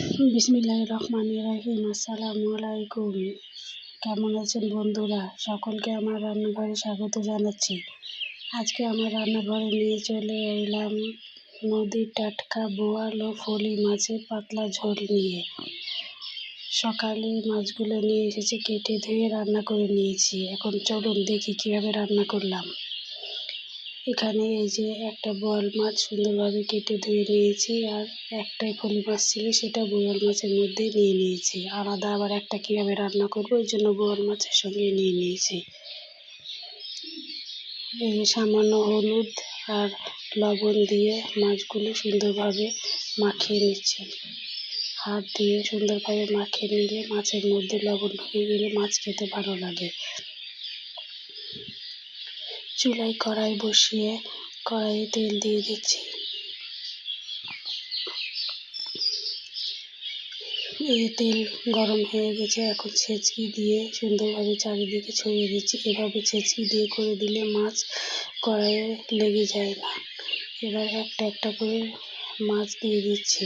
বিসমিল্লাহির রহমানির রহিম। আসসালামু আলাইকুম। কেমন আছেন বন্ধুরা? সকলকে আমার রান্নাঘরে স্বাগত জানাচ্ছি। আজকে আমার রান্নাঘরে নিয়ে চলে এলাম নদীর টাটকা বোয়াল ও ফলি মাছের পাতলা ঝোল নিয়ে। সকালে মাছগুলো নিয়ে এসেছি, কেটে ধুয়ে রান্না করে নিয়েছি। এখন চলুন দেখি কীভাবে রান্না করলাম। এখানে এই যে একটা বোয়াল মাছ সুন্দরভাবে কেটে ধুয়ে নিয়েছি, আর একটাই ফলি মাছ ছিল, সেটা বোয়াল মাছের মধ্যে নিয়ে নিয়েছি। আলাদা আবার একটা কীভাবে রান্না করবো, ওই জন্য বোয়াল মাছের সঙ্গে নিয়ে নিয়েছি। এই যে সামান্য হলুদ আর লবণ দিয়ে মাছগুলো সুন্দরভাবে মাখিয়ে নিচ্ছি। হাত দিয়ে সুন্দরভাবে মাখিয়ে নিলে মাছের মধ্যে লবণ ঢুকে গেলে মাছ খেতে ভালো লাগে। চুলায় কড়াই বসিয়ে কড়াইয়ে তেল দিয়ে দিচ্ছি। এই তেল গরম হয়ে গেছে, এখন ছেঁচকি দিয়ে সুন্দরভাবে চারিদিকে ছড়িয়ে দিচ্ছি। এভাবে ছেঁচকি দিয়ে করে দিলে মাছ কড়াইয়ে লেগে যায় না। এবার একটা একটা করে মাছ দিয়ে দিচ্ছি।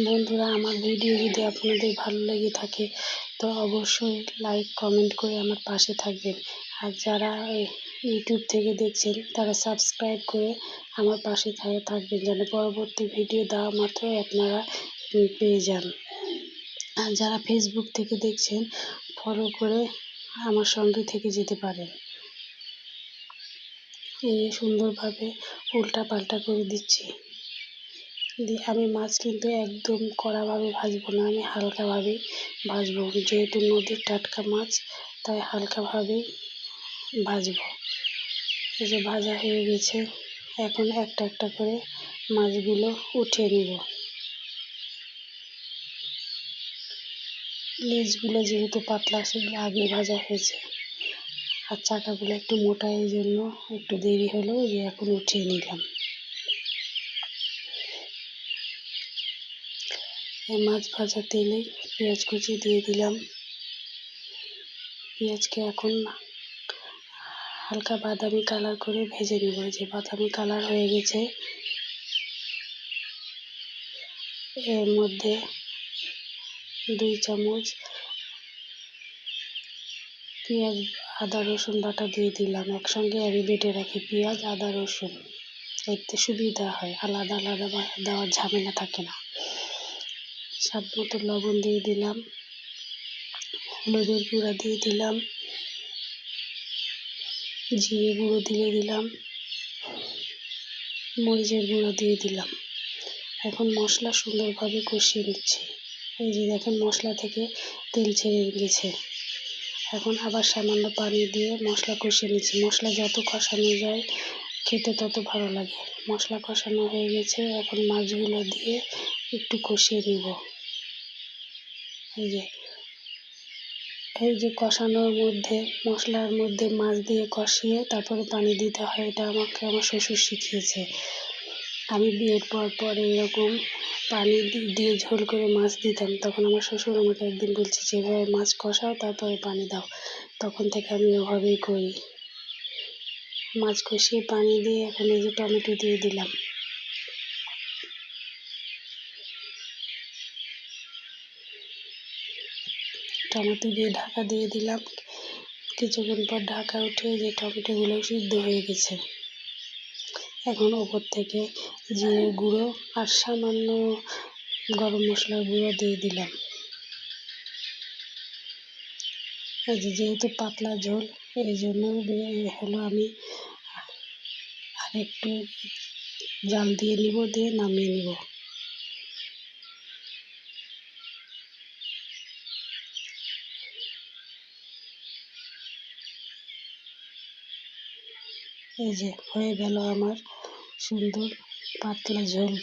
বন্ধুরা, আমার ভিডিও যদি আপনাদের ভালো লেগে থাকে তো অবশ্যই লাইক কমেন্ট করে আমার পাশে থাকবেন। আর যারা ইউটিউব থেকে দেখছেন তারা সাবস্ক্রাইব করে আমার পাশে থাকবেন, যেন পরবর্তী ভিডিও দেওয়া মাত্রই আপনারা পেয়ে যান। আর যারা ফেসবুক থেকে দেখছেন ফলো করে আমার সঙ্গে থেকে যেতে পারেন। এই সুন্দরভাবে উল্টা পাল্টা করে দিচ্ছি। আমি মাছ কিন্তু একদম কড়াভাবে ভাজবো না, আমি হালকাভাবেই ভাজবো। যেহেতু নদীর টাটকা মাছ, তাই হালকাভাবেই ভাজবো। এই যে ভাজা হয়ে গেছে, এখন একটা একটা করে মাছগুলো উঠিয়ে নিব। লেজগুলো যেহেতু পাতলা, সেগুলো আগেই ভাজা হয়েছে, আর চাকাগুলো একটু মোটা, এই জন্য একটু দেরি হলো, যে এখন উঠিয়ে নিলাম। এই মাছ ভাজা তেলে পেঁয়াজ কুচি দিয়ে দিলাম। পেঁয়াজকে এখন হালকা বাদামি কালার করে ভেজে নেব। যে বাদামি কালার হয়ে গেছে, এর মধ্যে 2 চামচ পেঁয়াজ আদা রসুন বাটা দিয়ে দিলাম। একসঙ্গে আমি বেটে রাখি পেঁয়াজ আদা রসুন, এতে সুবিধা হয়, আলাদা আলাদা দেওয়ার ঝামেলা থাকে না। স্বাদ মতো লবণ দিয়ে দিলাম, হলুদের গুঁড়া দিয়ে দিলাম, জিরে গুঁড়ো দিয়ে দিলাম, মরিচের গুঁড়ো দিয়ে দিলাম। এখন মশলা সুন্দরভাবে কষিয়ে নিচ্ছি। এই যে দেখেন মশলা থেকে তেল ছেড়ে গেছে। এখন আবার সামান্য পানি দিয়ে মশলা কষিয়ে নিচ্ছি। মশলা যত কষানো যায় খেতে তত ভালো লাগে। মশলা কষানো হয়ে গেছে, এখন মাছগুলো দিয়ে একটু কষিয়ে নিব। এই যে কষানোর মধ্যে, মশলার মধ্যে মাছ দিয়ে কষিয়ে তারপরে পানি দিতে হয়, এটা আমাকে আমার শ্বশুর শিখিয়েছে। আমি বিয়ের পর এরকম পানি দিয়ে ঝোল করে মাছ দিতাম, তখন আমার শ্বশুর আমাকে একদিন বলছে যে এভাবে মাছ কষাও তারপরে পানি দাও। তখন থেকে আমি ওভাবেই করি। মাছ কষিয়ে পানি দিয়ে এখন এই যে টমেটো দিয়ে দিলাম। টমেটো দিয়ে ঢাকা দিয়ে দিলাম। কিছুক্ষণ পর ঢাকা উঠে যে টমেটোগুলো সিদ্ধ হয়ে গেছে। এখন ওপর থেকে জিরে গুঁড়ো আর সামান্য গরম মশলার গুঁড়ো দিয়ে দিলাম। এই যেহেতু পাতলা ঝোল, এই জন্য হলো আমি আর একটু জাল দিয়ে নিব, দিয়ে নামিয়ে নিব। এই যে হয়ে গেল আমার সুন্দর পাতলা ঝোল।